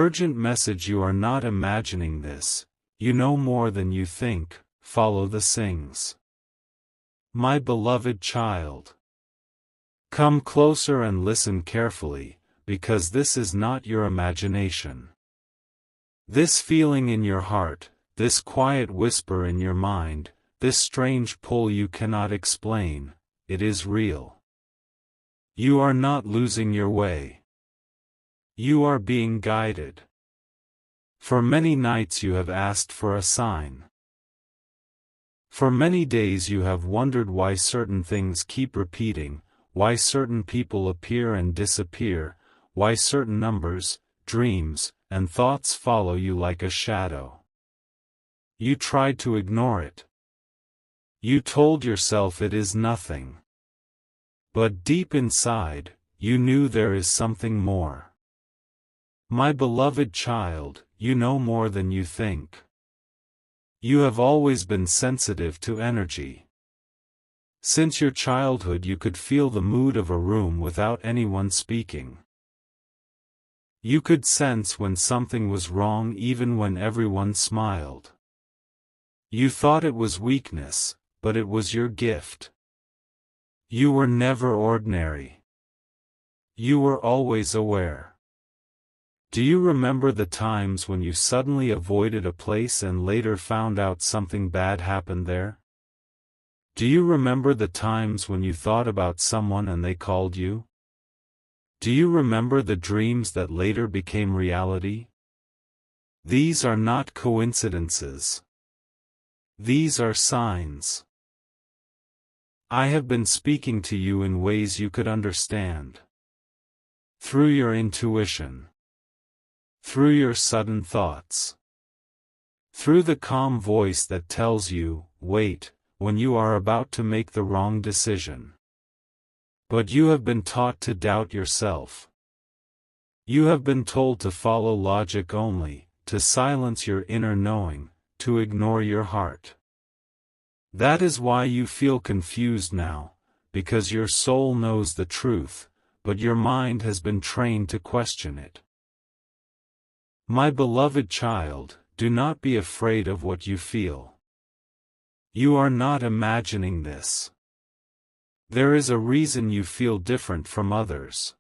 Urgent message: you are not imagining this, you know more than you think, follow the sings. My beloved child, come closer and listen carefully, because this is not your imagination. This feeling in your heart, this quiet whisper in your mind, this strange pull you cannot explain, it is real. You are not losing your way. You are being guided. For many nights you have asked for a sign. For many days you have wondered why certain things keep repeating, why certain people appear and disappear, why certain numbers, dreams, and thoughts follow you like a shadow. You tried to ignore it. You told yourself it is nothing. But deep inside, you knew there is something more. My beloved child, you know more than you think. You have always been sensitive to energy. Since your childhood you could feel the mood of a room without anyone speaking. You could sense when something was wrong even when everyone smiled. You thought it was weakness, but it was your gift. You were never ordinary. You were always aware. Do you remember the times when you suddenly avoided a place and later found out something bad happened there? Do you remember the times when you thought about someone and they called you? Do you remember the dreams that later became reality? These are not coincidences. These are signs. I have been speaking to you in ways you could understand. Through your intuition. Through your sudden thoughts. Through the calm voice that tells you, wait, when you are about to make the wrong decision. But you have been taught to doubt yourself. You have been told to follow logic only, to silence your inner knowing, to ignore your heart. That is why you feel confused now, because your soul knows the truth, but your mind has been trained to question it. My beloved child, do not be afraid of what you feel. You are not imagining this. There is a reason you feel different from others.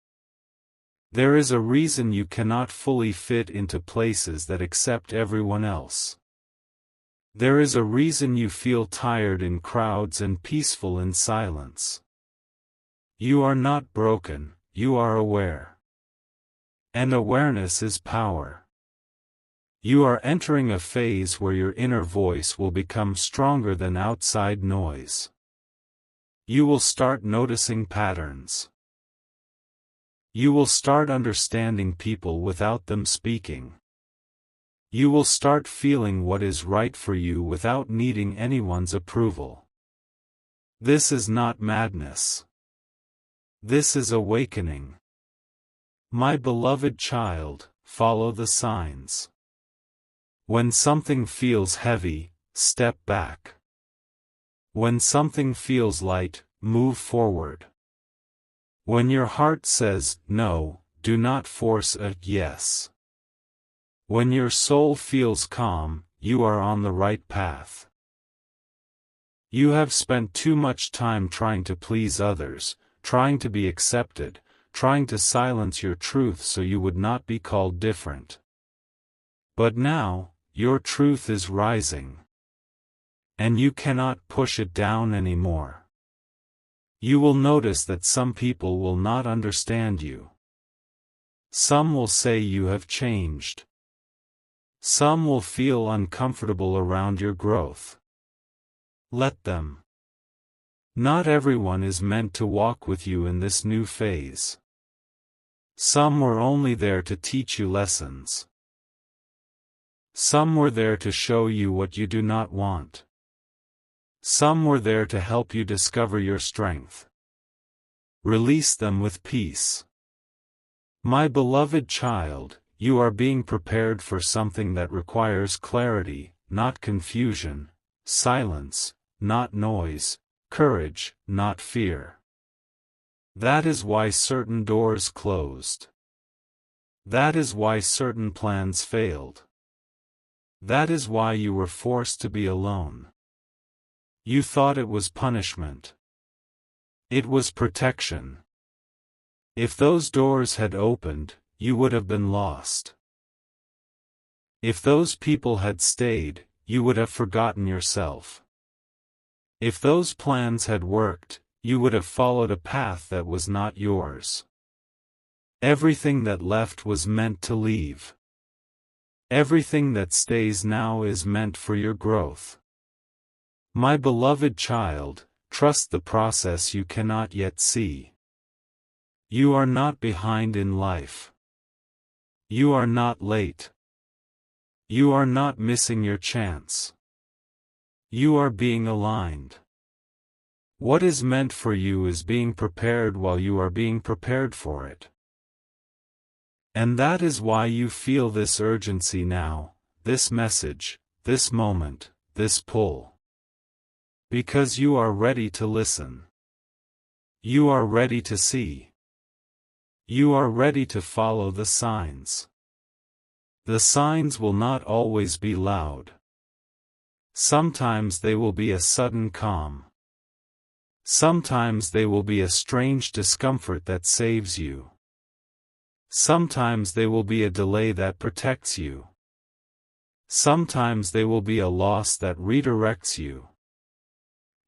There is a reason you cannot fully fit into places that accept everyone else. There is a reason you feel tired in crowds and peaceful in silence. You are not broken, you are aware. And awareness is power. You are entering a phase where your inner voice will become stronger than outside noise. You will start noticing patterns. You will start understanding people without them speaking. You will start feeling what is right for you without needing anyone's approval. This is not madness. This is awakening. My beloved child, follow the signs. When something feels heavy, step back. When something feels light, move forward. When your heart says no, do not force a yes. When your soul feels calm, you are on the right path. You have spent too much time trying to please others, trying to be accepted, trying to silence your truth so you would not be called different. But now, your truth is rising. And you cannot push it down anymore. You will notice that some people will not understand you. Some will say you have changed. Some will feel uncomfortable around your growth. Let them. Not everyone is meant to walk with you in this new phase. Some were only there to teach you lessons. Some were there to show you what you do not want. Some were there to help you discover your strength. Release them with peace. My beloved child, you are being prepared for something that requires clarity, not confusion, silence, not noise, courage, not fear. That is why certain doors closed. That is why certain plans failed. That is why you were forced to be alone. You thought it was punishment. It was protection. If those doors had opened, you would have been lost. If those people had stayed, you would have forgotten yourself. If those plans had worked, you would have followed a path that was not yours. Everything that left was meant to leave. Everything that stays now is meant for your growth. My beloved child, trust the process you cannot yet see. You are not behind in life. You are not late. You are not missing your chance. You are being aligned. What is meant for you is being prepared while you are being prepared for it. And that is why you feel this urgency now, this message, this moment, this pull. Because you are ready to listen. You are ready to see. You are ready to follow the signs. The signs will not always be loud. Sometimes they will be a sudden calm. Sometimes they will be a strange discomfort that saves you. Sometimes they will be a delay that protects you. Sometimes they will be a loss that redirects you.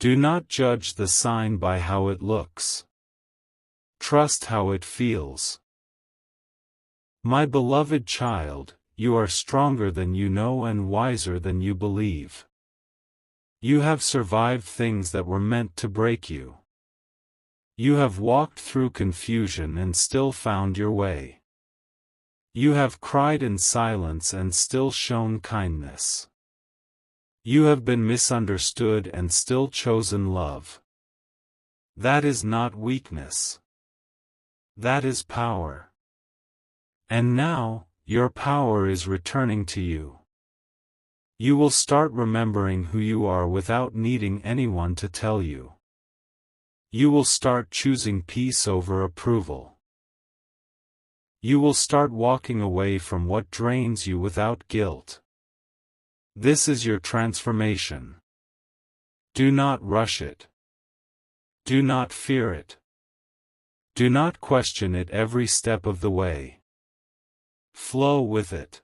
Do not judge the sign by how it looks. Trust how it feels. My beloved child, you are stronger than you know and wiser than you believe. You have survived things that were meant to break you. You have walked through confusion and still found your way. You have cried in silence and still shown kindness. You have been misunderstood and still chosen love. That is not weakness. That is power. And now, your power is returning to you. You will start remembering who you are without needing anyone to tell you. You will start choosing peace over approval. You will start walking away from what drains you without guilt. This is your transformation. Do not rush it. Do not fear it. Do not question it every step of the way. Flow with it.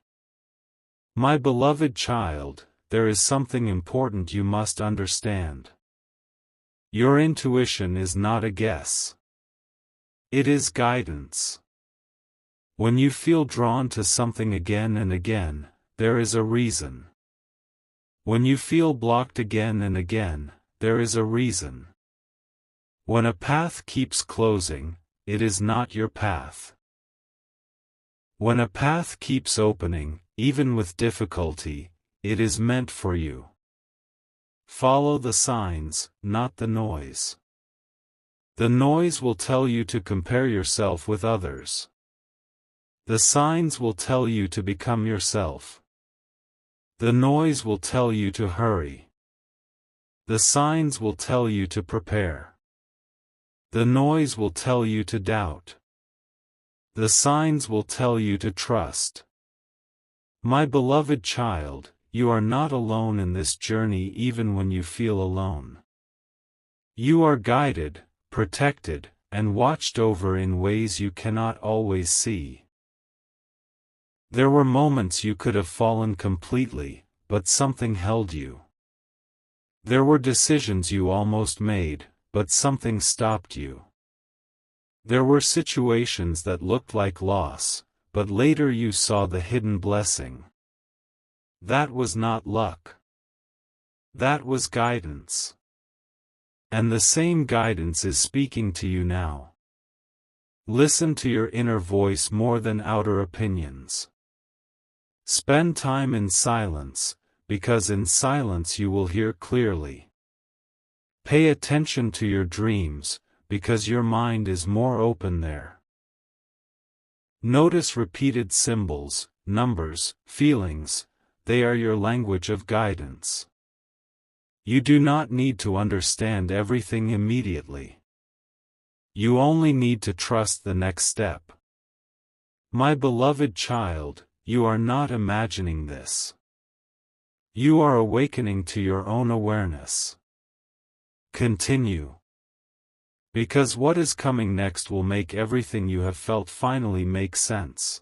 My beloved child, there is something important you must understand. Your intuition is not a guess. It is guidance. When you feel drawn to something again and again, there is a reason. When you feel blocked again and again, there is a reason. When a path keeps closing, it is not your path. When a path keeps opening, even with difficulty, it is meant for you. Follow the signs, not the noise. The noise will tell you to compare yourself with others. The signs will tell you to become yourself. The noise will tell you to hurry. The signs will tell you to prepare. The noise will tell you to doubt. The signs will tell you to trust. My beloved child, you are not alone in this journey even when you feel alone. You are guided, protected, and watched over in ways you cannot always see. There were moments you could have fallen completely, but something held you. There were decisions you almost made, but something stopped you. There were situations that looked like loss, but later you saw the hidden blessing. That was not luck. That was guidance. And the same guidance is speaking to you now. Listen to your inner voice more than outer opinions. Spend time in silence, because in silence you will hear clearly. Pay attention to your dreams, because your mind is more open there. Notice repeated symbols, numbers, feelings, they are your language of guidance. You do not need to understand everything immediately. You only need to trust the next step. My beloved child, you are not imagining this. You are awakening to your own awareness. Continue. Because what is coming next will make everything you have felt finally make sense.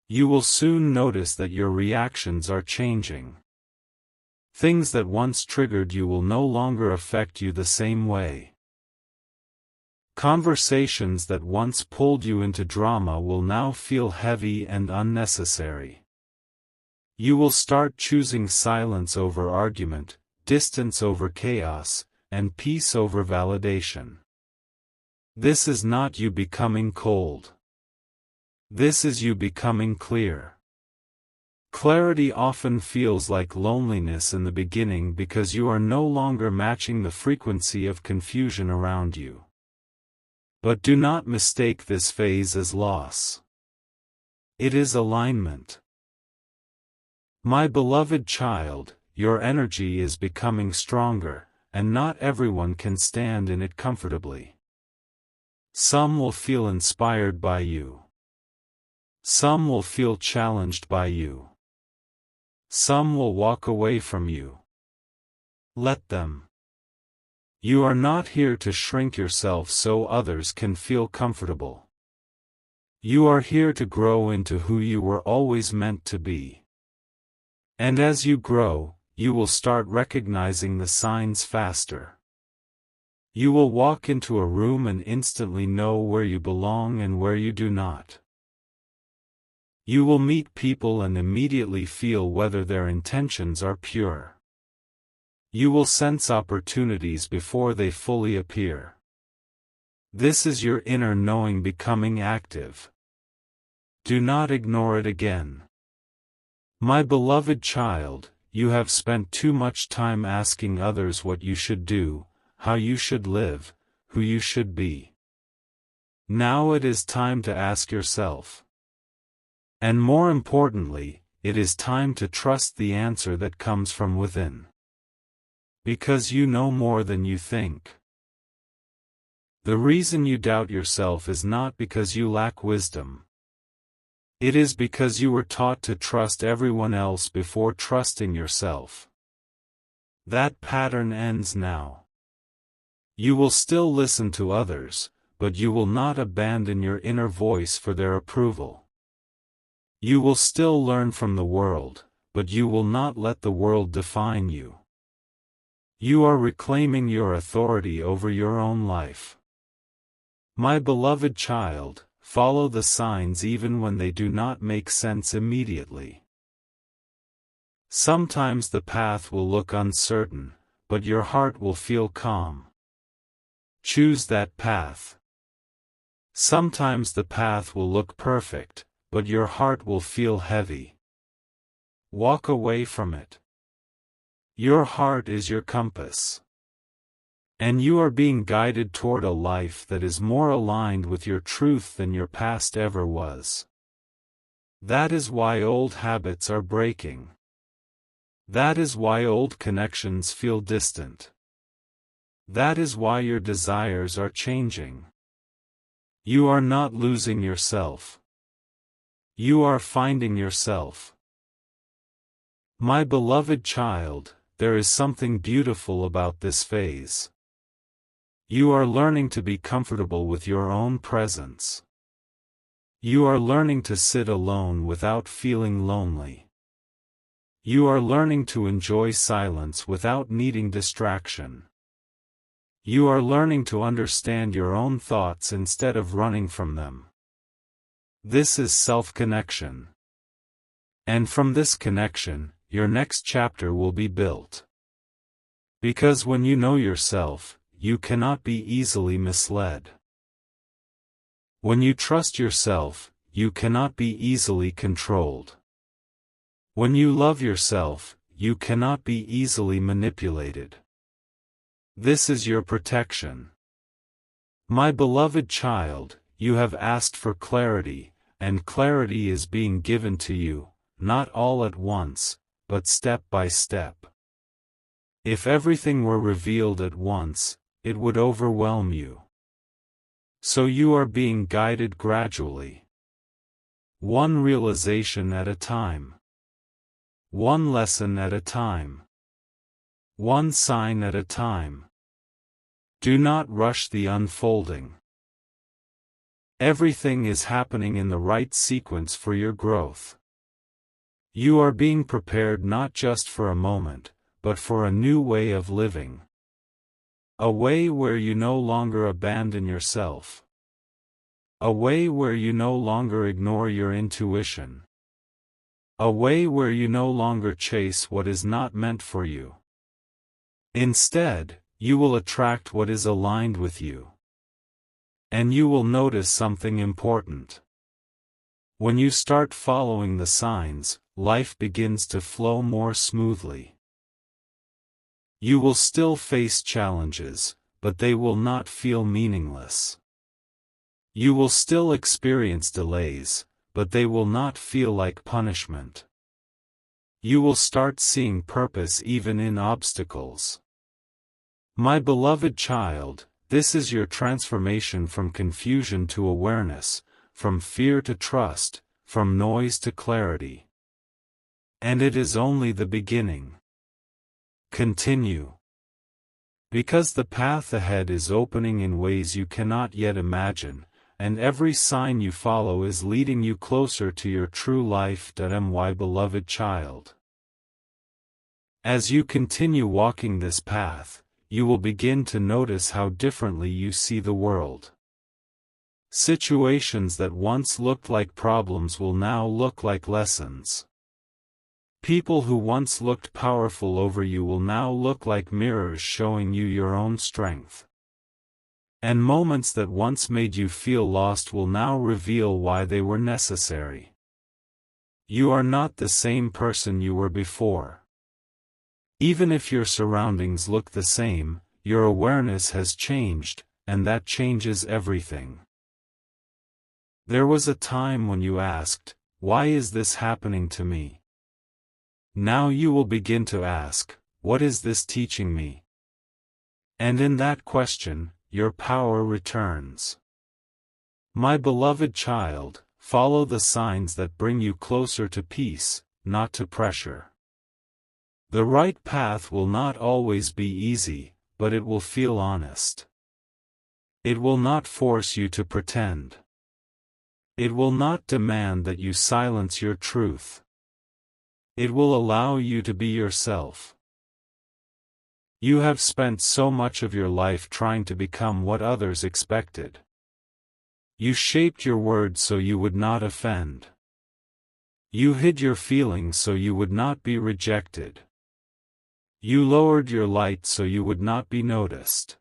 You will soon notice that your reactions are changing. Things that once triggered you will no longer affect you the same way. Conversations that once pulled you into drama will now feel heavy and unnecessary. You will start choosing silence over argument, distance over chaos, and peace over validation. This is not you becoming cold. This is you becoming clear. Clarity often feels like loneliness in the beginning because you are no longer matching the frequency of confusion around you. But do not mistake this phase as loss. It is alignment. My beloved child, your energy is becoming stronger, and not everyone can stand in it comfortably. Some will feel inspired by you. Some will feel challenged by you. Some will walk away from you. Let them. You are not here to shrink yourself so others can feel comfortable. You are here to grow into who you were always meant to be. And as you grow, you will start recognizing the signs faster. You will walk into a room and instantly know where you belong and where you do not. You will meet people and immediately feel whether their intentions are pure. You will sense opportunities before they fully appear. This is your inner knowing becoming active. Do not ignore it again. My beloved child, you have spent too much time asking others what you should do, how you should live, who you should be. Now it is time to ask yourself. And more importantly, it is time to trust the answer that comes from within. Because you know more than you think. The reason you doubt yourself is not because you lack wisdom. It is because you were taught to trust everyone else before trusting yourself. That pattern ends now. You will still listen to others, but you will not abandon your inner voice for their approval. You will still learn from the world, but you will not let the world define you. You are reclaiming your authority over your own life. My beloved child, follow the signs even when they do not make sense immediately. Sometimes the path will look uncertain, but your heart will feel calm. Choose that path. Sometimes the path will look perfect, but your heart will feel heavy. Walk away from it. Your heart is your compass. And you are being guided toward a life that is more aligned with your truth than your past ever was. That is why old habits are breaking. That is why old connections feel distant. That is why your desires are changing. You are not losing yourself. You are finding yourself. My beloved child, there is something beautiful about this phase. You are learning to be comfortable with your own presence. You are learning to sit alone without feeling lonely. You are learning to enjoy silence without needing distraction. You are learning to understand your own thoughts instead of running from them. This is self-connection. And from this connection, your next chapter will be built. Because when you know yourself, you cannot be easily misled. When you trust yourself, you cannot be easily controlled. When you love yourself, you cannot be easily manipulated. This is your protection. My beloved child, you have asked for clarity, and clarity is being given to you, not all at once, but step by step. If everything were revealed at once, it would overwhelm you. So you are being guided gradually. One realization at a time. One lesson at a time. One sign at a time. Do not rush the unfolding. Everything is happening in the right sequence for your growth. You are being prepared not just for a moment, but for a new way of living. A way where you no longer abandon yourself. A way where you no longer ignore your intuition. A way where you no longer chase what is not meant for you. Instead, you will attract what is aligned with you. And you will notice something important. When you start following the signs, life begins to flow more smoothly. You will still face challenges, but they will not feel meaningless. You will still experience delays, but they will not feel like punishment. You will start seeing purpose even in obstacles. My beloved child, this is your transformation from confusion to awareness, from fear to trust, from noise to clarity. And it is only the beginning. Continue. Because the path ahead is opening in ways you cannot yet imagine, and every sign you follow is leading you closer to your true life. My beloved child. As you continue walking this path, you will begin to notice how differently you see the world. Situations that once looked like problems will now look like lessons. People who once looked powerful over you will now look like mirrors showing you your own strength. And moments that once made you feel lost will now reveal why they were necessary. You are not the same person you were before. Even if your surroundings look the same, your awareness has changed, and that changes everything. There was a time when you asked, "Why is this happening to me?" Now you will begin to ask, "What is this teaching me?" And in that question, your power returns. My beloved child, follow the signs that bring you closer to peace, not to pressure. The right path will not always be easy, but it will feel honest. It will not force you to pretend. It will not demand that you silence your truth. It will allow you to be yourself. You have spent so much of your life trying to become what others expected. You shaped your words so you would not offend. You hid your feelings so you would not be rejected. You lowered your light so you would not be noticed.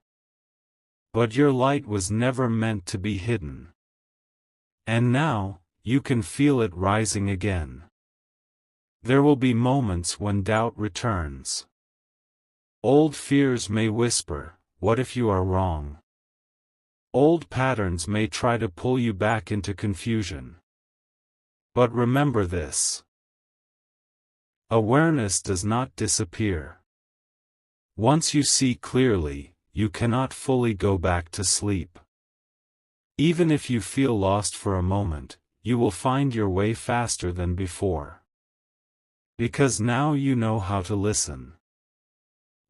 But your light was never meant to be hidden. And now, you can feel it rising again. There will be moments when doubt returns. Old fears may whisper, "What if you are wrong?" Old patterns may try to pull you back into confusion. But remember this. Awareness does not disappear. Once you see clearly, you cannot fully go back to sleep. Even if you feel lost for a moment, you will find your way faster than before. Because now you know how to listen.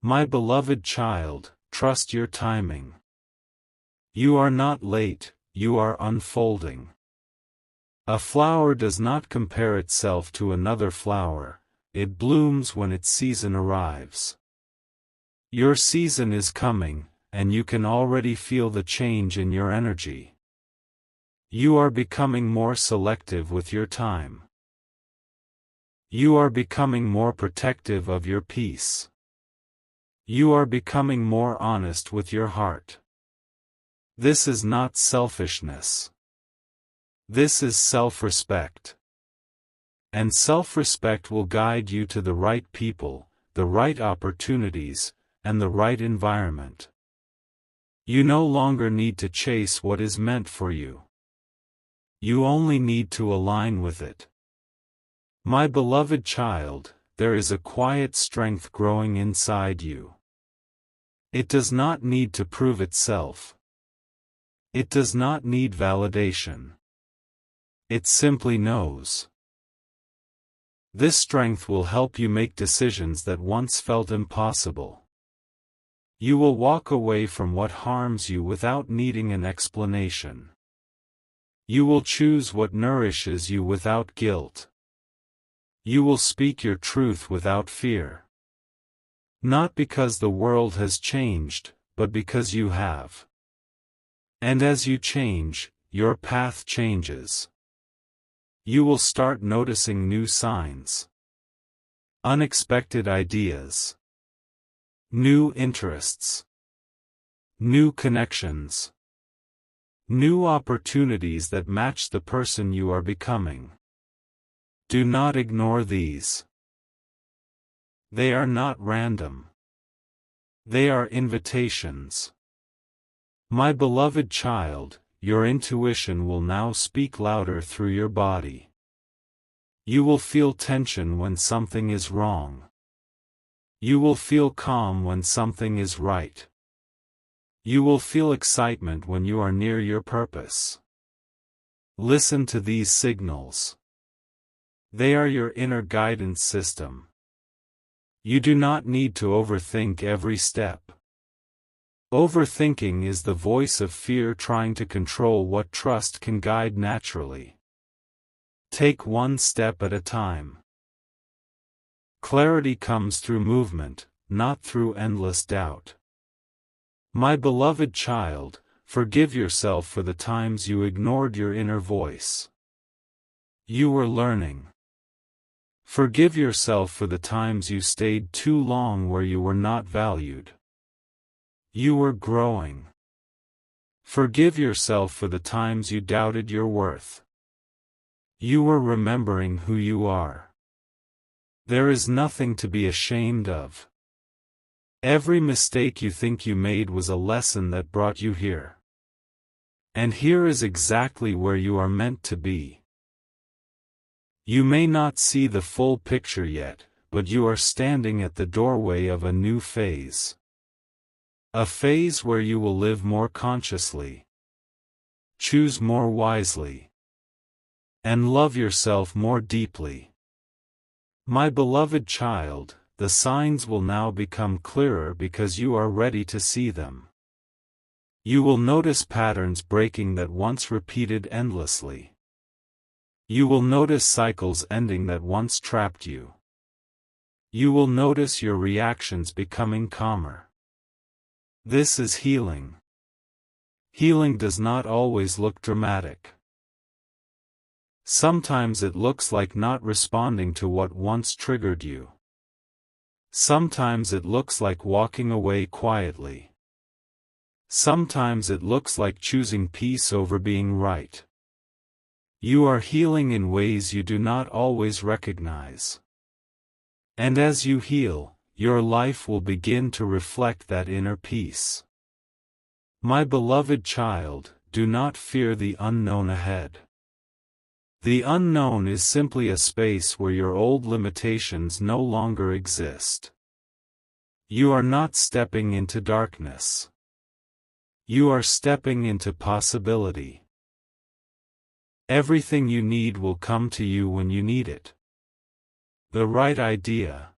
My beloved child, trust your timing. You are not late, you are unfolding. A flower does not compare itself to another flower, it blooms when its season arrives. Your season is coming, and you can already feel the change in your energy. You are becoming more selective with your time. You are becoming more protective of your peace. You are becoming more honest with your heart. This is not selfishness. This is self-respect. And self-respect will guide you to the right people, the right opportunities, and the right environment. You no longer need to chase what is meant for you. You only need to align with it. My beloved child, there is a quiet strength growing inside you. It does not need to prove itself. It does not need validation. It simply knows. This strength will help you make decisions that once felt impossible. You will walk away from what harms you without needing an explanation. You will choose what nourishes you without guilt. You will speak your truth without fear. Not because the world has changed, but because you have. And as you change, your path changes. You will start noticing new signs. Unexpected ideas. New interests. New connections. New opportunities that match the person you are becoming. Do not ignore these. They are not random. They are invitations. My beloved child, your intuition will now speak louder through your body. You will feel tension when something is wrong. You will feel calm when something is right. You will feel excitement when you are near your purpose. Listen to these signals. They are your inner guidance system. You do not need to overthink every step. Overthinking is the voice of fear trying to control what trust can guide naturally. Take one step at a time. Clarity comes through movement, not through endless doubt. My beloved child, forgive yourself for the times you ignored your inner voice. You were learning. Forgive yourself for the times you stayed too long where you were not valued. You were growing. Forgive yourself for the times you doubted your worth. You were remembering who you are. There is nothing to be ashamed of. Every mistake you think you made was a lesson that brought you here. And here is exactly where you are meant to be. You may not see the full picture yet, but you are standing at the doorway of a new phase. A phase where you will live more consciously, choose more wisely, and love yourself more deeply. My beloved child, the signs will now become clearer because you are ready to see them. You will notice patterns breaking that once repeated endlessly. You will notice cycles ending that once trapped you. You will notice your reactions becoming calmer. This is healing. Healing does not always look dramatic. Sometimes it looks like not responding to what once triggered you. Sometimes it looks like walking away quietly. Sometimes it looks like choosing peace over being right. You are healing in ways you do not always recognize. And as you heal, your life will begin to reflect that inner peace. My beloved child, do not fear the unknown ahead. The unknown is simply a space where your old limitations no longer exist. You are not stepping into darkness. You are stepping into possibility. Everything you need will come to you when you need it. The right idea.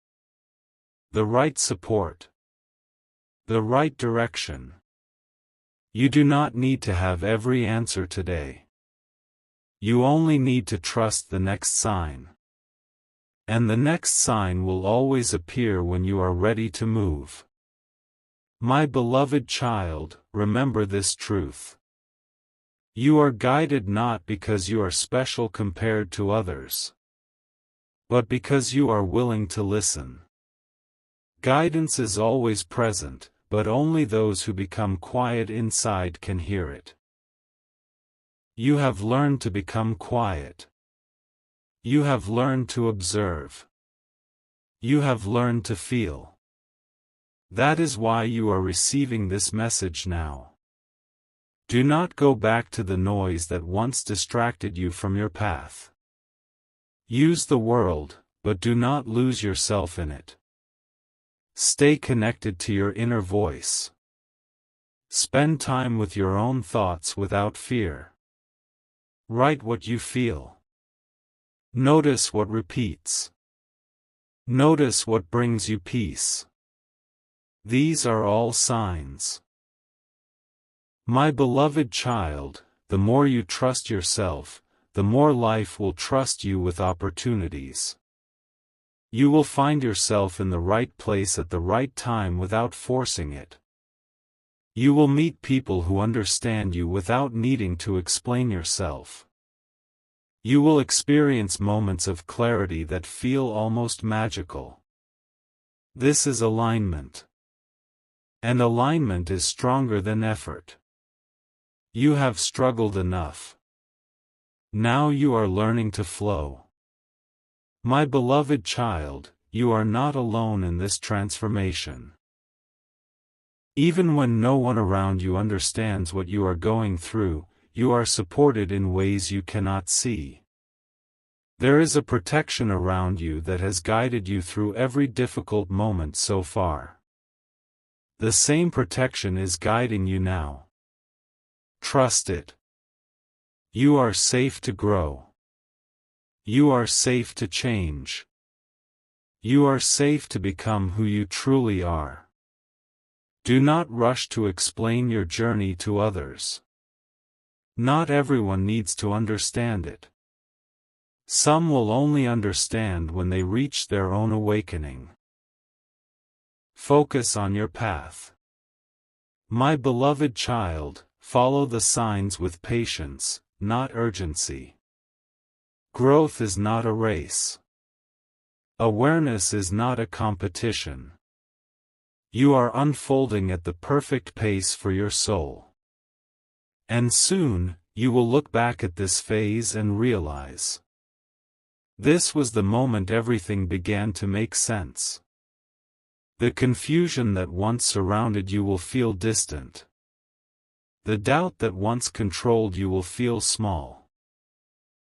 The right support. The right direction. You do not need to have every answer today. You only need to trust the next sign. And the next sign will always appear when you are ready to move. My beloved child, remember this truth. You are guided not because you are special compared to others, but because you are willing to listen. Guidance is always present, but only those who become quiet inside can hear it. You have learned to become quiet. You have learned to observe. You have learned to feel. That is why you are receiving this message now. Do not go back to the noise that once distracted you from your path. Use the world, but do not lose yourself in it. Stay connected to your inner voice. Spend time with your own thoughts without fear. Write what you feel. Notice what repeats. Notice what brings you peace. These are all signs. My beloved child, the more you trust yourself, the more life will trust you with opportunities. You will find yourself in the right place at the right time without forcing it. You will meet people who understand you without needing to explain yourself. You will experience moments of clarity that feel almost magical. This is alignment. And alignment is stronger than effort. You have struggled enough. Now you are learning to flow. My beloved child, you are not alone in this transformation. Even when no one around you understands what you are going through, you are supported in ways you cannot see. There is a protection around you that has guided you through every difficult moment so far. The same protection is guiding you now. Trust it. You are safe to grow. You are safe to change. You are safe to become who you truly are. Do not rush to explain your journey to others. Not everyone needs to understand it. Some will only understand when they reach their own awakening. Focus on your path. My beloved child, follow the signs with patience, not urgency. Growth is not a race. Awareness is not a competition. You are unfolding at the perfect pace for your soul. And soon, you will look back at this phase and realize. This was the moment everything began to make sense. The confusion that once surrounded you will feel distant. The doubt that once controlled you will feel small.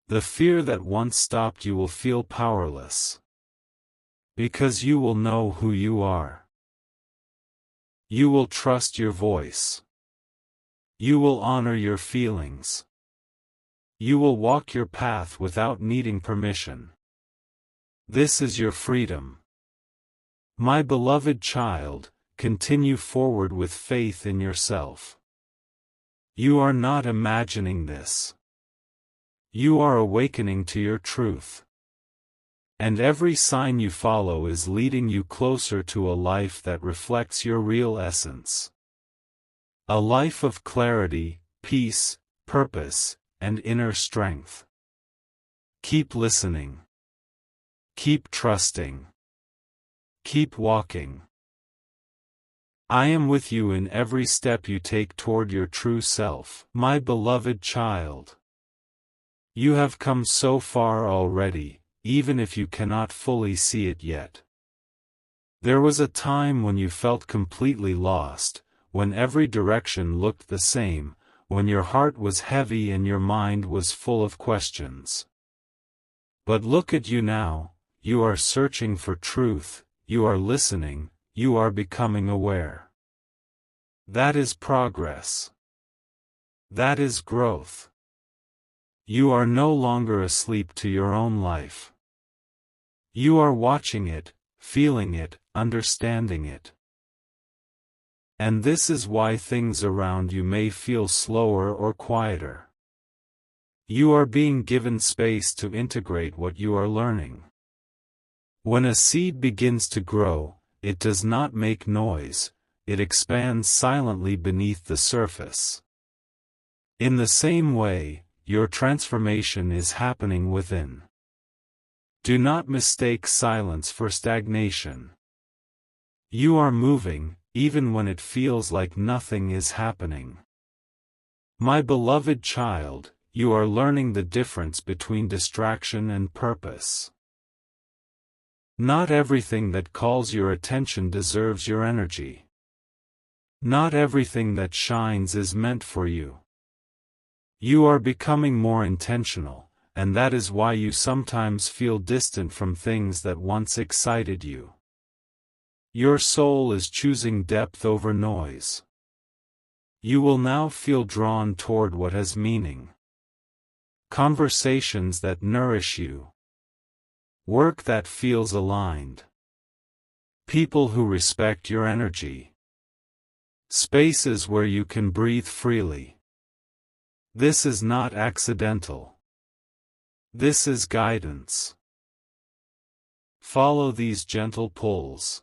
The fear that once stopped you will feel powerless. Because you will know who you are. You will trust your voice. You will honor your feelings. You will walk your path without needing permission. This is your freedom. My beloved child, continue forward with faith in yourself. You are not imagining this. You are awakening to your truth. And every sign you follow is leading you closer to a life that reflects your real essence. A life of clarity, peace, purpose, and inner strength. Keep listening. Keep trusting. Keep walking. I am with you in every step you take toward your true self, my beloved child. You have come so far already, even if you cannot fully see it yet. There was a time when you felt completely lost, when every direction looked the same, when your heart was heavy and your mind was full of questions. But look at you now, you are searching for truth, you are listening, you are becoming aware. That is progress. That is growth. You are no longer asleep to your own life. You are watching it, feeling it, understanding it. And this is why things around you may feel slower or quieter. You are being given space to integrate what you are learning. When a seed begins to grow, it does not make noise, it expands silently beneath the surface. In the same way, your transformation is happening within. Do not mistake silence for stagnation. You are moving, even when it feels like nothing is happening. My beloved child, you are learning the difference between distraction and purpose. Not everything that calls your attention deserves your energy. Not everything that shines is meant for you. You are becoming more intentional, and that is why you sometimes feel distant from things that once excited you. Your soul is choosing depth over noise. You will now feel drawn toward what has meaning. conversations that nourish you, work that feels aligned, people who respect your energy, spaces where you can breathe freely. This is not accidental. This is guidance. Follow these gentle pulls.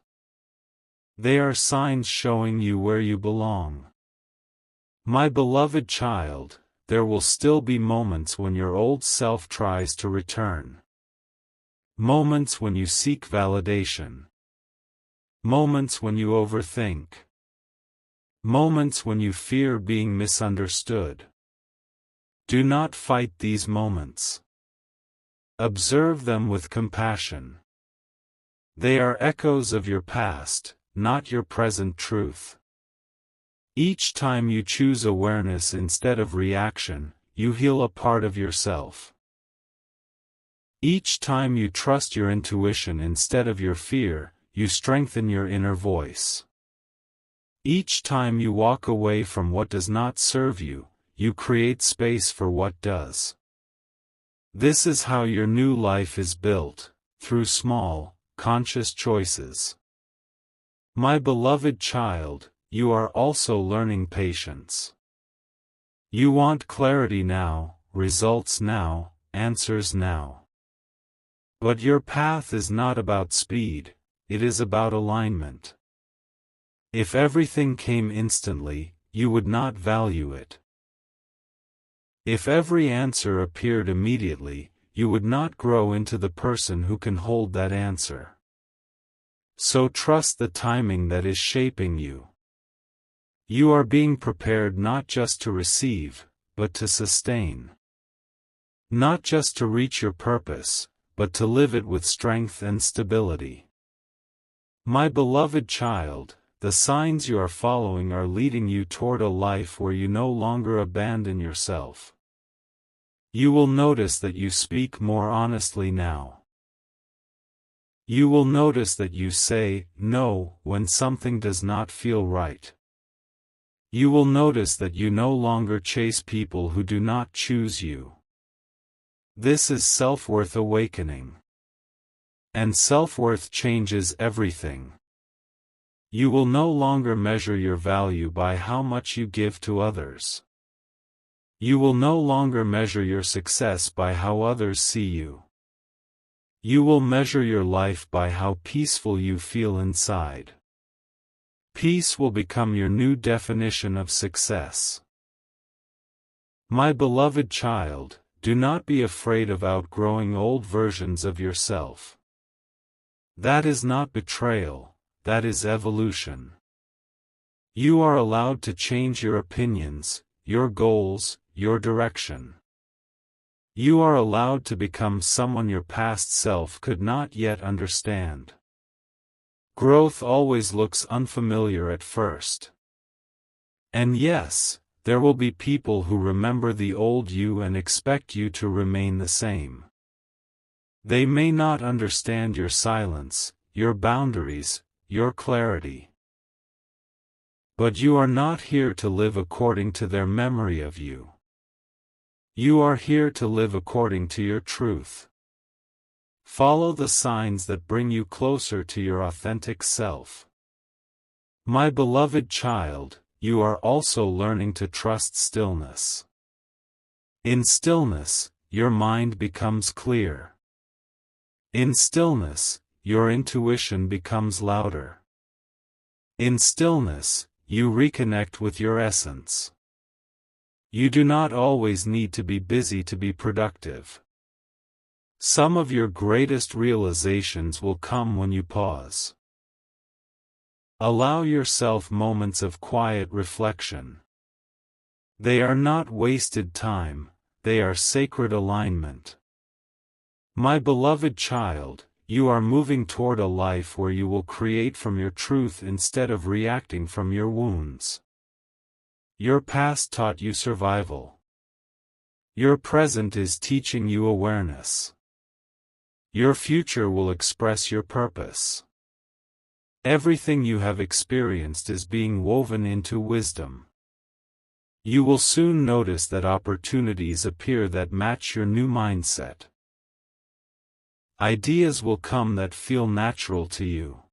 They are signs showing you where you belong. My beloved child, there will still be moments when your old self tries to return. Moments when you seek validation. Moments when you overthink. Moments when you fear being misunderstood. Do not fight these moments. Observe them with compassion. They are echoes of your past, not your present truth. Each time you choose awareness instead of reaction, you heal a part of yourself. Each time you trust your intuition instead of your fear, you strengthen your inner voice. Each time you walk away from what does not serve you, you create space for what does. This is how your new life is built, through small, conscious choices. My beloved child, you are also learning patience. You want clarity now, results now, answers now. But your path is not about speed, it is about alignment. If everything came instantly, you would not value it. If every answer appeared immediately, you would not grow into the person who can hold that answer. So trust the timing that is shaping you. You are being prepared not just to receive, but to sustain. Not just to reach your purpose, but to live it with strength and stability. My beloved child, the signs you are following are leading you toward a life where you no longer abandon yourself. You will notice that you speak more honestly now. You will notice that you say no when something does not feel right. You will notice that you no longer chase people who do not choose you. This is self-worth awakening. And self-worth changes everything. You will no longer measure your value by how much you give to others. You will no longer measure your success by how others see you. You will measure your life by how peaceful you feel inside. Peace will become your new definition of success. My beloved child, do not be afraid of outgrowing old versions of yourself. That is not betrayal, that is evolution. You are allowed to change your opinions, your goals, your direction. You are allowed to become someone your past self could not yet understand. Growth always looks unfamiliar at first. And yes, there will be people who remember the old you and expect you to remain the same. They may not understand your silence, your boundaries, your clarity. But you are not here to live according to their memory of you. You are here to live according to your truth. Follow the signs that bring you closer to your authentic self. My beloved child, you are also learning to trust stillness. In stillness, your mind becomes clear. In stillness, your intuition becomes louder. In stillness, you reconnect with your essence. You do not always need to be busy to be productive. Some of your greatest realizations will come when you pause. Allow yourself moments of quiet reflection. They are not wasted time, they are sacred alignment. My beloved child, you are moving toward a life where you will create from your truth instead of reacting from your wounds. Your past taught you survival. Your present is teaching you awareness. Your future will express your purpose. Everything you have experienced is being woven into wisdom. You will soon notice that opportunities appear that match your new mindset. Ideas will come that feel natural to you.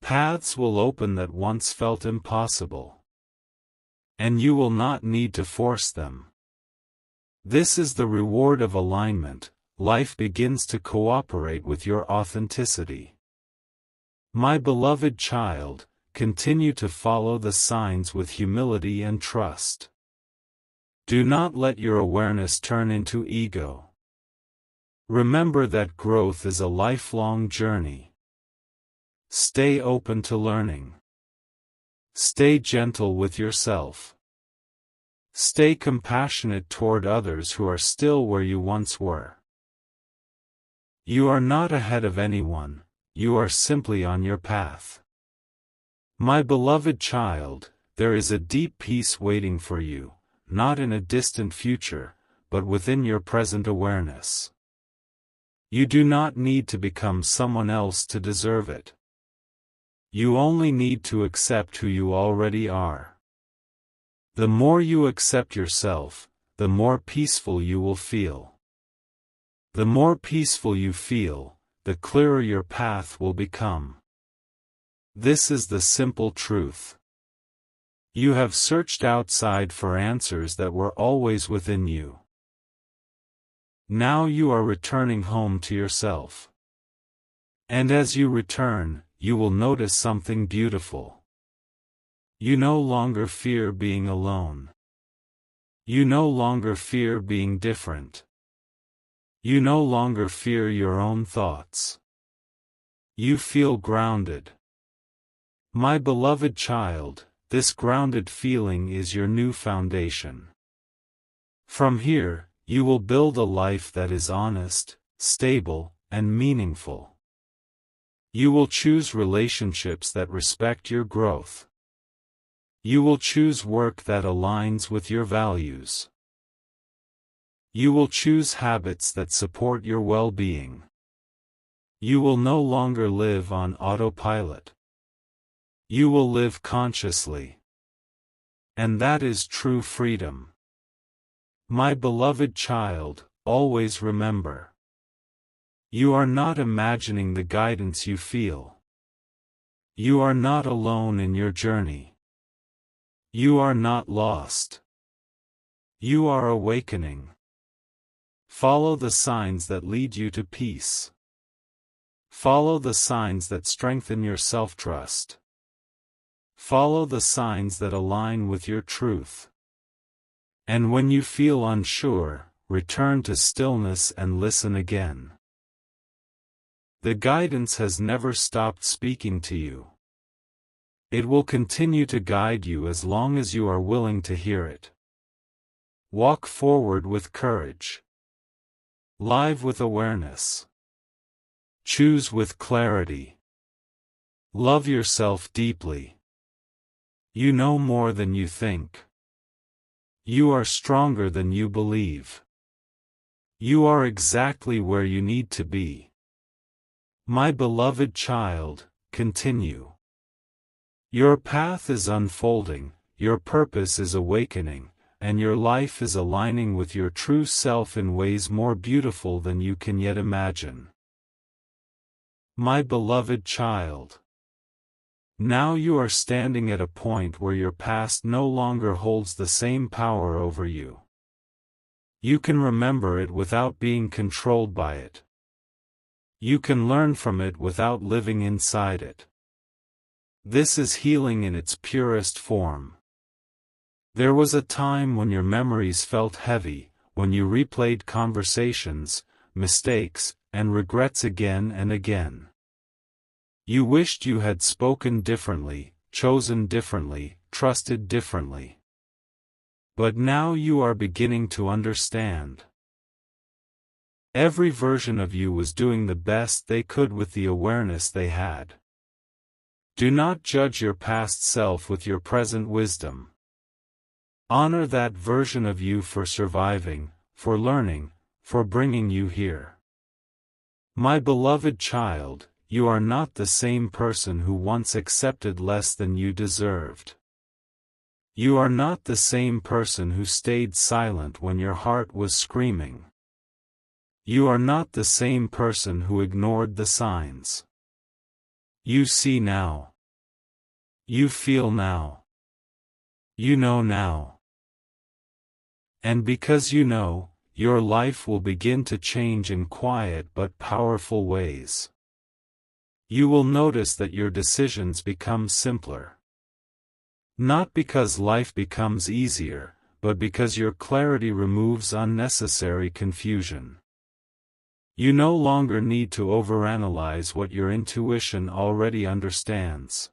Paths will open that once felt impossible. And you will not need to force them. This is the reward of alignment. Life begins to cooperate with your authenticity. My beloved child, continue to follow the signs with humility and trust. Do not let your awareness turn into ego. Remember that growth is a lifelong journey. Stay open to learning. Stay gentle with yourself. Stay compassionate toward others who are still where you once were. You are not ahead of anyone, you are simply on your path. My beloved child, there is a deep peace waiting for you, not in a distant future, but within your present awareness. You do not need to become someone else to deserve it. You only need to accept who you already are. The more you accept yourself, the more peaceful you will feel. The more peaceful you feel, the clearer your path will become. This is the simple truth. You have searched outside for answers that were always within you. Now you are returning home to yourself. And as you return, you will notice something beautiful. You no longer fear being alone. You no longer fear being different. You no longer fear your own thoughts. You feel grounded. My beloved child, this grounded feeling is your new foundation. From here, you will build a life that is honest, stable, and meaningful. You will choose relationships that respect your growth. You will choose work that aligns with your values. You will choose habits that support your well-being. You will no longer live on autopilot. You will live consciously. And that is true freedom. My beloved child, always remember. You are not imagining the guidance you feel. You are not alone in your journey. You are not lost. You are awakening. Follow the signs that lead you to peace. Follow the signs that strengthen your self-trust. Follow the signs that align with your truth. And when you feel unsure, return to stillness and listen again. The guidance has never stopped speaking to you. It will continue to guide you as long as you are willing to hear it. Walk forward with courage. Live with awareness. Choose with clarity. Love yourself deeply. You know more than you think. You are stronger than you believe. You are exactly where you need to be. My beloved child, continue. Your path is unfolding, your purpose is awakening, and your life is aligning with your true self in ways more beautiful than you can yet imagine. My beloved child. Now you are standing at a point where your past no longer holds the same power over you. You can remember it without being controlled by it. You can learn from it without living inside it. This is healing in its purest form. There was a time when your memories felt heavy, when you replayed conversations, mistakes, and regrets again and again. You wished you had spoken differently, chosen differently, trusted differently. But now you are beginning to understand. Every version of you was doing the best they could with the awareness they had. Do not judge your past self with your present wisdom. Honor that version of you for surviving, for learning, for bringing you here. My beloved child, you are not the same person who once accepted less than you deserved. You are not the same person who stayed silent when your heart was screaming. You are not the same person who ignored the signs. You see now. You feel now. You know now. And because you know, your life will begin to change in quiet but powerful ways. You will notice that your decisions become simpler. Not because life becomes easier, but because your clarity removes unnecessary confusion. You no longer need to overanalyze what your intuition already understands.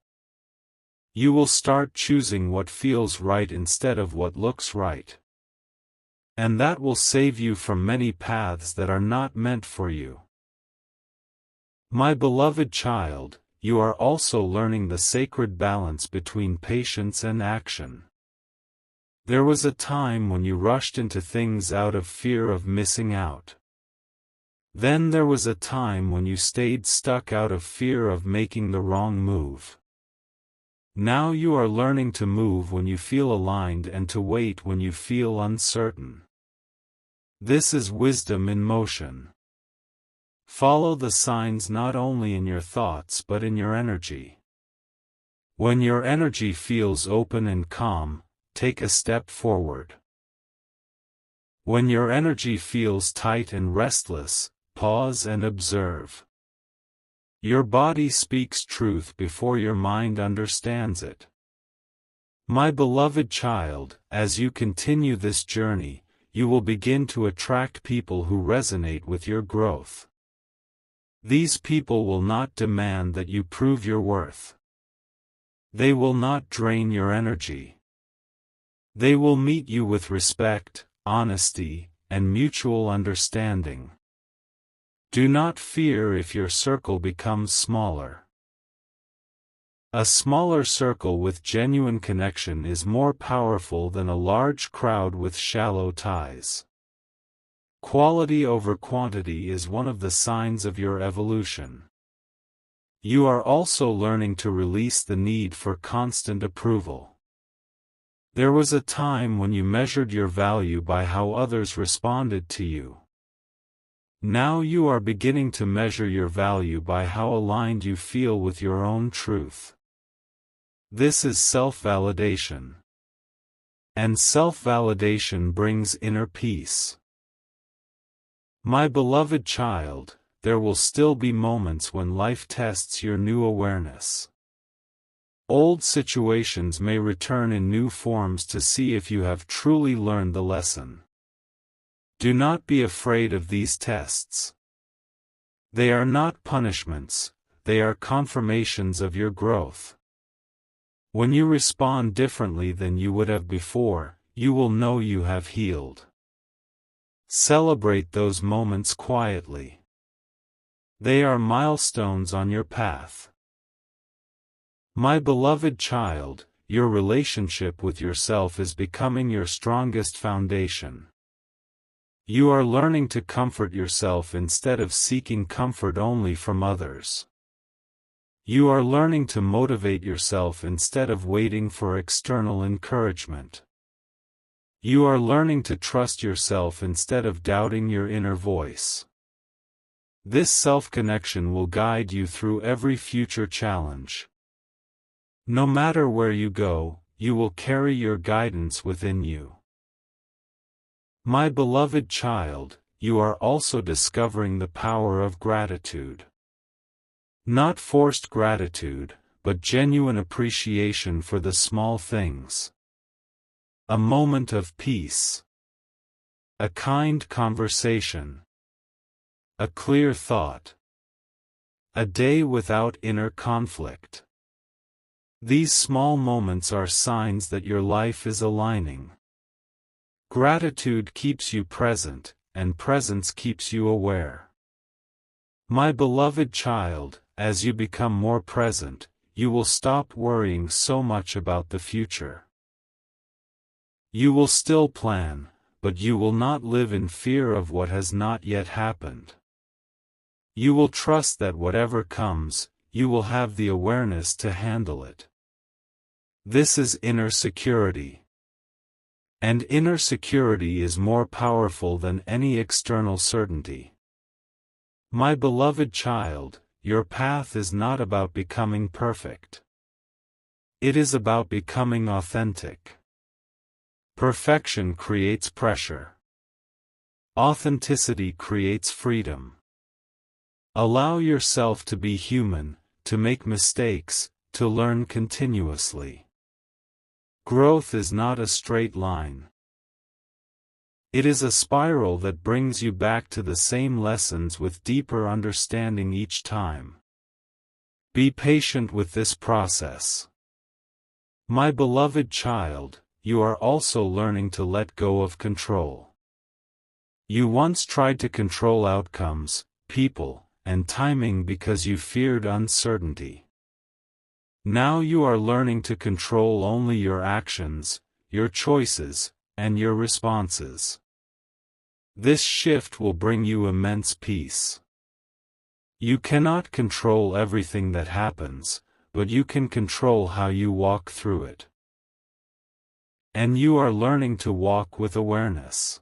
You will start choosing what feels right instead of what looks right. And that will save you from many paths that are not meant for you. My beloved child, you are also learning the sacred balance between patience and action. There was a time when you rushed into things out of fear of missing out. Then there was a time when you stayed stuck out of fear of making the wrong move. Now you are learning to move when you feel aligned and to wait when you feel uncertain. This is wisdom in motion. Follow the signs not only in your thoughts but in your energy. When your energy feels open and calm, take a step forward. When your energy feels tight and restless, pause and observe. Your body speaks truth before your mind understands it. My beloved child, as you continue this journey, you will begin to attract people who resonate with your growth. These people will not demand that you prove your worth. They will not drain your energy. They will meet you with respect, honesty, and mutual understanding. Do not fear if your circle becomes smaller. A smaller circle with genuine connection is more powerful than a large crowd with shallow ties. Quality over quantity is one of the signs of your evolution. You are also learning to release the need for constant approval. There was a time when you measured your value by how others responded to you. Now you are beginning to measure your value by how aligned you feel with your own truth. This is self-validation. And self-validation brings inner peace. My beloved child, there will still be moments when life tests your new awareness. Old situations may return in new forms to see if you have truly learned the lesson. Do not be afraid of these tests. They are not punishments, they are confirmations of your growth. When you respond differently than you would have before, you will know you have healed. Celebrate those moments quietly. They are milestones on your path. My beloved child, your relationship with yourself is becoming your strongest foundation. You are learning to comfort yourself instead of seeking comfort only from others. You are learning to motivate yourself instead of waiting for external encouragement. You are learning to trust yourself instead of doubting your inner voice. This self-connection will guide you through every future challenge. No matter where you go, you will carry your guidance within you. My beloved child, you are also discovering the power of gratitude. Not forced gratitude, but genuine appreciation for the small things. A moment of peace. A kind conversation. A clear thought. A day without inner conflict. These small moments are signs that your life is aligning. Gratitude keeps you present, and presence keeps you aware. My beloved child, as you become more present, you will stop worrying so much about the future. You will still plan, but you will not live in fear of what has not yet happened. You will trust that whatever comes, you will have the awareness to handle it. This is inner security. And inner security is more powerful than any external certainty. My beloved child, your path is not about becoming perfect. It is about becoming authentic. Perfection creates pressure. Authenticity creates freedom. Allow yourself to be human, to make mistakes, to learn continuously. Growth is not a straight line. It is a spiral that brings you back to the same lessons with deeper understanding each time. Be patient with this process. My beloved child, you are also learning to let go of control. You once tried to control outcomes, people, and timing because you feared uncertainty. Now you are learning to control only your actions, your choices, and your responses. This shift will bring you immense peace. You cannot control everything that happens, but you can control how you walk through it. And you are learning to walk with awareness.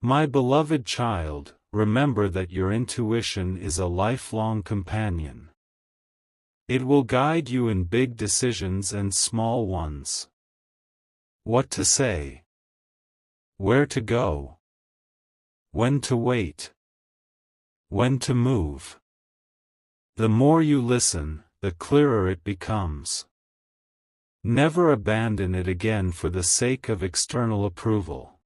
My beloved child, remember that your intuition is a lifelong companion. It will guide you in big decisions and small ones. What to say, where to go, when to wait, when to move. The more you listen, the clearer it becomes. Never abandon it again for the sake of external approval.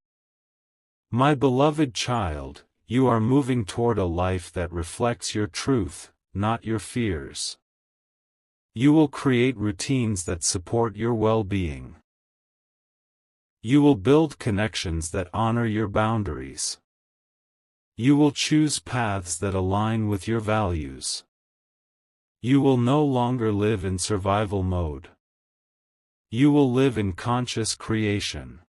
My beloved child, you are moving toward a life that reflects your truth, not your fears. You will create routines that support your well-being. You will build connections that honor your boundaries. You will choose paths that align with your values. You will no longer live in survival mode. You will live in conscious creation.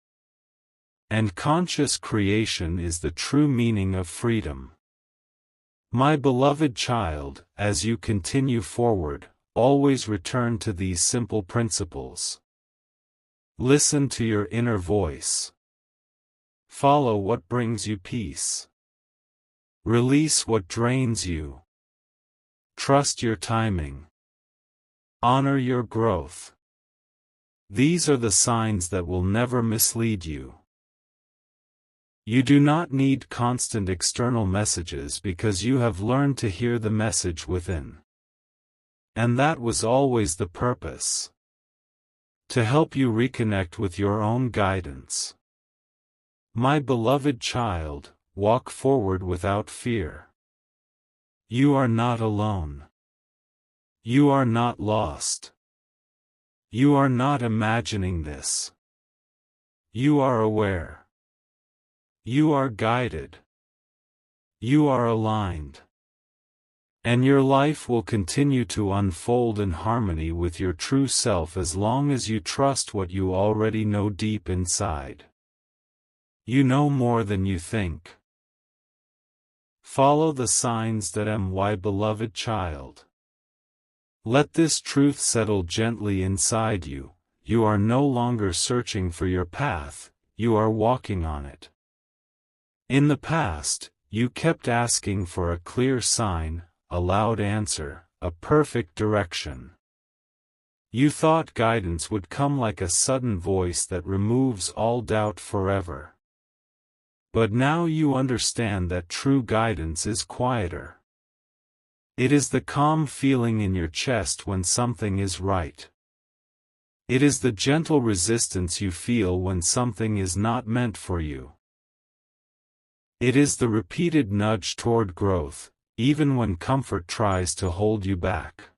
And conscious creation is the true meaning of freedom. My beloved child, as you continue forward, always return to these simple principles. Listen to your inner voice. Follow what brings you peace. Release what drains you. Trust your timing. Honor your growth. These are the signs that will never mislead you. You do not need constant external messages because you have learned to hear the message within. And that was always the purpose. To help you reconnect with your own guidance. My beloved child, walk forward without fear. You are not alone. You are not lost. You are not imagining this. You are aware. You are guided. You are aligned. And your life will continue to unfold in harmony with your true self as long as you trust what you already know deep inside. You know more than you think. Follow the signs that am, my beloved child. Let this truth settle gently inside you. You are no longer searching for your path, you are walking on it. In the past, you kept asking for a clear sign, a loud answer, a perfect direction. You thought guidance would come like a sudden voice that removes all doubt forever. But now you understand that true guidance is quieter. It is the calm feeling in your chest when something is right. It is the gentle resistance you feel when something is not meant for you. It is the repeated nudge toward growth, even when comfort tries to hold you back.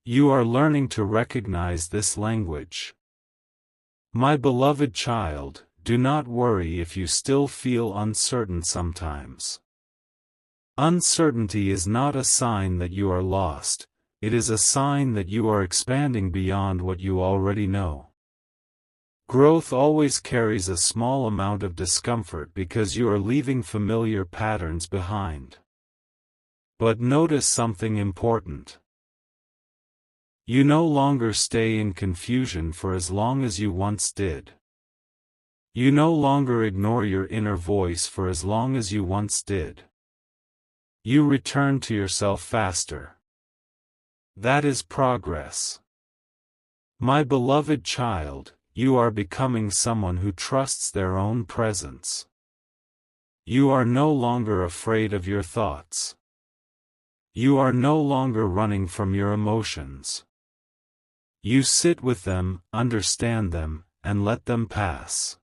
You are learning to recognize this language. My beloved child, do not worry if you still feel uncertain sometimes. Uncertainty is not a sign that you are lost, it is a sign that you are expanding beyond what you already know. Growth always carries a small amount of discomfort because you are leaving familiar patterns behind. But notice something important. You no longer stay in confusion for as long as you once did. You no longer ignore your inner voice for as long as you once did. You return to yourself faster. That is progress. My beloved child, you are becoming someone who trusts their own presence. You are no longer afraid of your thoughts. You are no longer running from your emotions. You sit with them, understand them, and let them pass.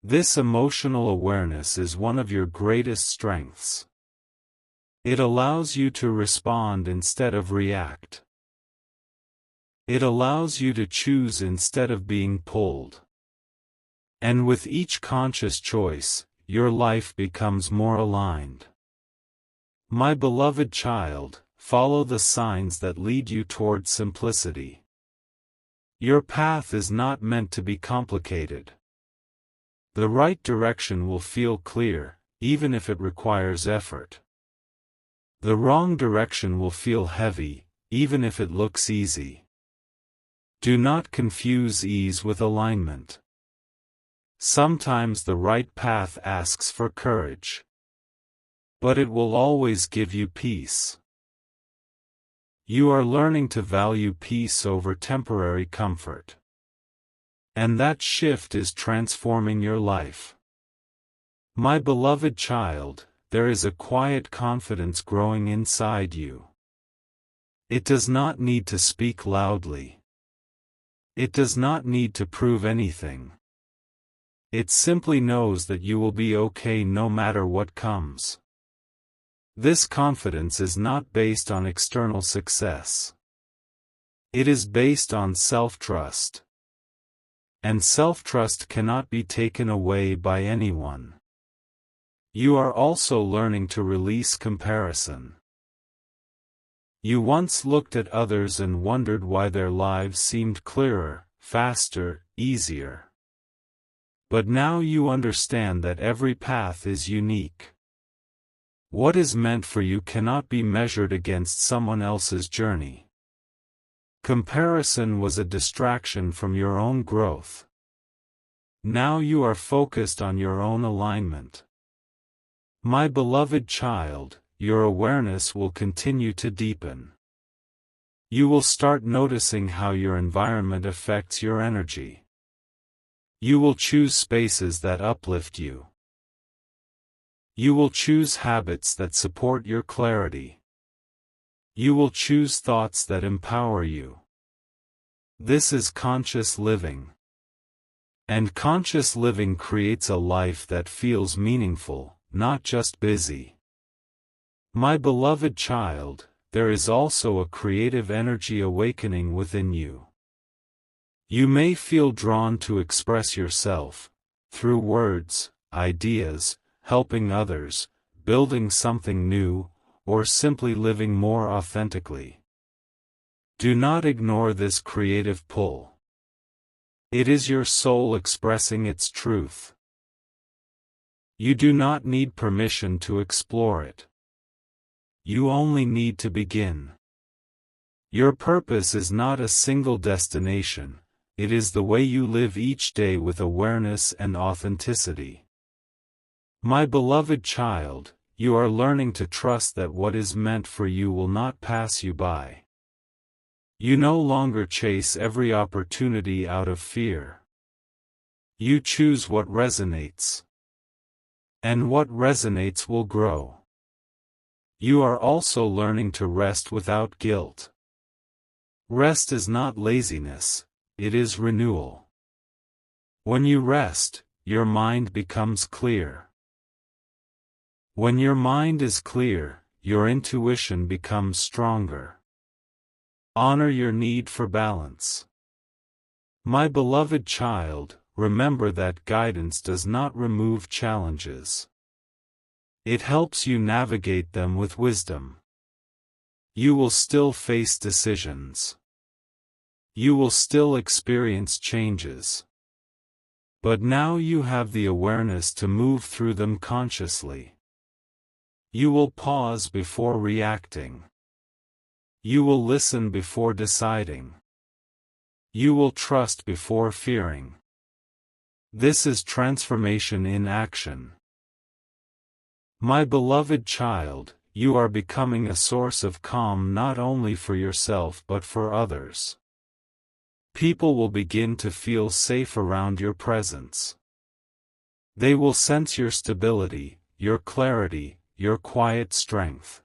This emotional awareness is one of your greatest strengths. It allows you to respond instead of react. It allows you to choose instead of being pulled. And with each conscious choice, your life becomes more aligned. My beloved child, follow the signs that lead you toward simplicity. Your path is not meant to be complicated. The right direction will feel clear, even if it requires effort. The wrong direction will feel heavy, even if it looks easy. Do not confuse ease with alignment. Sometimes the right path asks for courage. But it will always give you peace. You are learning to value peace over temporary comfort. And that shift is transforming your life. My beloved child, there is a quiet confidence growing inside you. It does not need to speak loudly. It does not need to prove anything. It simply knows that you will be okay no matter what comes. This confidence is not based on external success. It is based on self-trust. And self-trust cannot be taken away by anyone. You are also learning to release comparison. You once looked at others and wondered why their lives seemed clearer, faster, easier. But now you understand that every path is unique. What is meant for you cannot be measured against someone else's journey. Comparison was a distraction from your own growth. Now you are focused on your own alignment. My beloved child, your awareness will continue to deepen. You will start noticing how your environment affects your energy. You will choose spaces that uplift you. You will choose habits that support your clarity. You will choose thoughts that empower you. This is conscious living. And conscious living creates a life that feels meaningful, not just busy. My beloved child, there is also a creative energy awakening within you. You may feel drawn to express yourself, through words, ideas, helping others, building something new, or simply living more authentically. Do not ignore this creative pull. It is your soul expressing its truth. You do not need permission to explore it. You only need to begin. Your purpose is not a single destination, it is the way you live each day with awareness and authenticity. My beloved child, you are learning to trust that what is meant for you will not pass you by. You no longer chase every opportunity out of fear. You choose what resonates. And what resonates will grow. You are also learning to rest without guilt. Rest is not laziness, it is renewal. When you rest, your mind becomes clear. When your mind is clear, your intuition becomes stronger. Honor your need for balance. My beloved child, remember that guidance does not remove challenges. It helps you navigate them with wisdom. You will still face decisions. You will still experience changes. But now you have the awareness to move through them consciously. You will pause before reacting. You will listen before deciding. You will trust before fearing. This is transformation in action. My beloved child, you are becoming a source of calm not only for yourself but for others. People will begin to feel safe around your presence. They will sense your stability, your clarity, your quiet strength.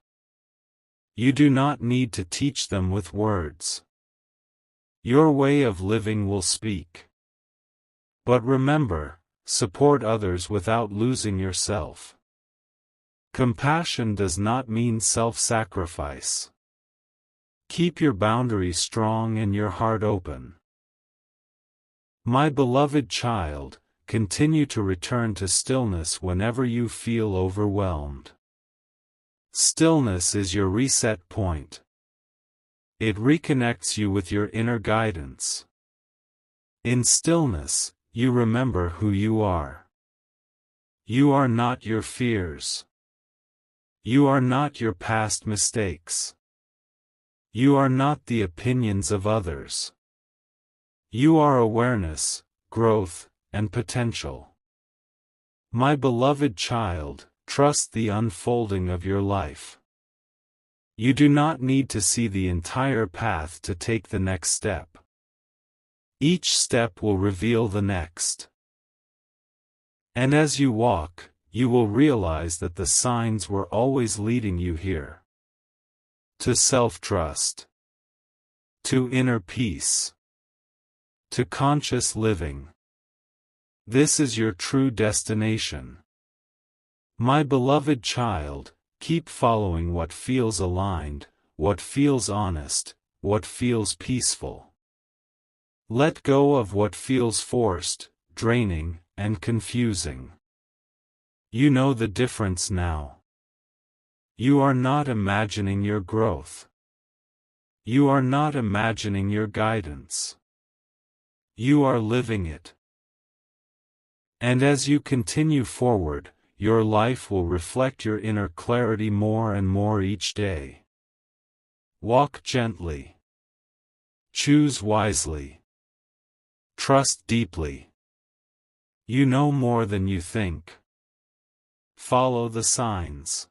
You do not need to teach them with words. Your way of living will speak. But remember, support others without losing yourself. Compassion does not mean self-sacrifice. Keep your boundaries strong and your heart open. My beloved child, continue to return to stillness whenever you feel overwhelmed. Stillness is your reset point. It reconnects you with your inner guidance. In stillness, you remember who you are. You are not your fears. You are not your past mistakes. You are not the opinions of others. You are awareness, growth, and potential. My beloved child, trust the unfolding of your life. You do not need to see the entire path to take the next step. Each step will reveal the next. And as you walk, you will realize that the signs were always leading you here. To self-trust. To inner peace. To conscious living. This is your true destination. My beloved child, keep following what feels aligned, what feels honest, what feels peaceful. Let go of what feels forced, draining, and confusing. You know the difference now. You are not imagining your growth. You are not imagining your guidance. You are living it. And as you continue forward, your life will reflect your inner clarity more and more each day. Walk gently. Choose wisely. Trust deeply. You know more than you think. Follow the signs.